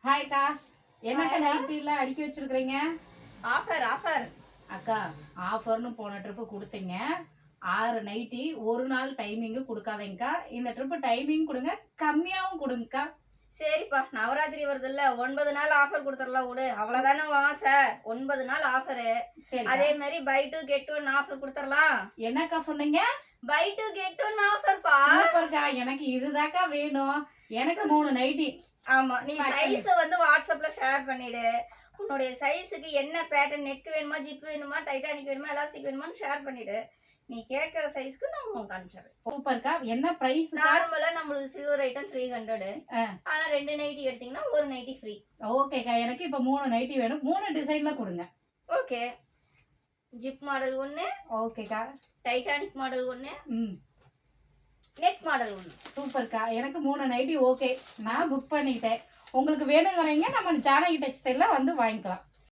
ஹாய்க்கா, என்னக்கா நைட்டிலாம் அடுக்கி வச்சிருக்கிறீங்க? ஆஃபர் ஆஃபர் அக்கா, ஆஃபர்னு போன ட்ரிப்பு கொடுத்தீங்க. 6 நைட்டி ஒரு நாள் டைமிங்கு கொடுக்காதீங்கக்கா. இந்த ட்ரிப்பு டைமிங் கொடுங்க, கம்மியாகவும் கொடுங்கக்கா. சரிப்பா, நவராத்திரி வருதுல்ல, 9 நாள் ஆஃபர் கொடுத்துடலாம் விடு. அவ்வளோதானே ஆசை. 9 நாள் ஆஃபரு. சரி, அதே மாதிரி buy two get one offer கொடுத்துடலாம். என்னக்கா சொன்னீங்க? பை டூ கெட் ஒன் ஆஃபர்ப்பா. சூப்பர்க்கா, எனக்கு இதுதாக்கா வேணும். எனக்கு 3 நைட்டி. ஆமா, நீ சைஸை வந்து வாட்ஸ்அப்ல ஷேர் பண்ணிடு. உன்னுடைய சைஸுக்கு என்ன பேட்டர்ன், நெக் வேணுமா, ஜிப் வேணுமா, டைட்டானிக் வேணுமா, எலாஸ்டிக் வேணுமான்னு ஷேர் பண்ணிடு. நீ கேட்குற சைஸ்க்கு நான் உங்களுக்கு அனுப்பிச்சிடுறேன். சூப்பர்க்கா, என்ன பிரைஸ்? நார்மலா நம்மளுக்கு சில்வர் ஐட்டம் 300. ஆனா 2 நைட்டி எடுத்தீங்கன்னா 1 நைட்டி ஃப்ரீ. ஓகேக்கா, எனக்கு இப்போ 3 நைட்டி வேணும். 3 டிசைன்ல கொடுங்க. Okay, zip model 1. ஓகேக்கா. Titanic model 1. ம், நெக் மாடல் 1. சூப்பர்க்கா, எனக்கு 3 நைட்டி ஓகே. நான் புக் பண்ணிட்டேன். உங்களுக்கு வேணுங்கிறீங்க நம்ம ஜானகி டெக்ஸ்டைல்ல வந்து வாங்கிக்கலாம்.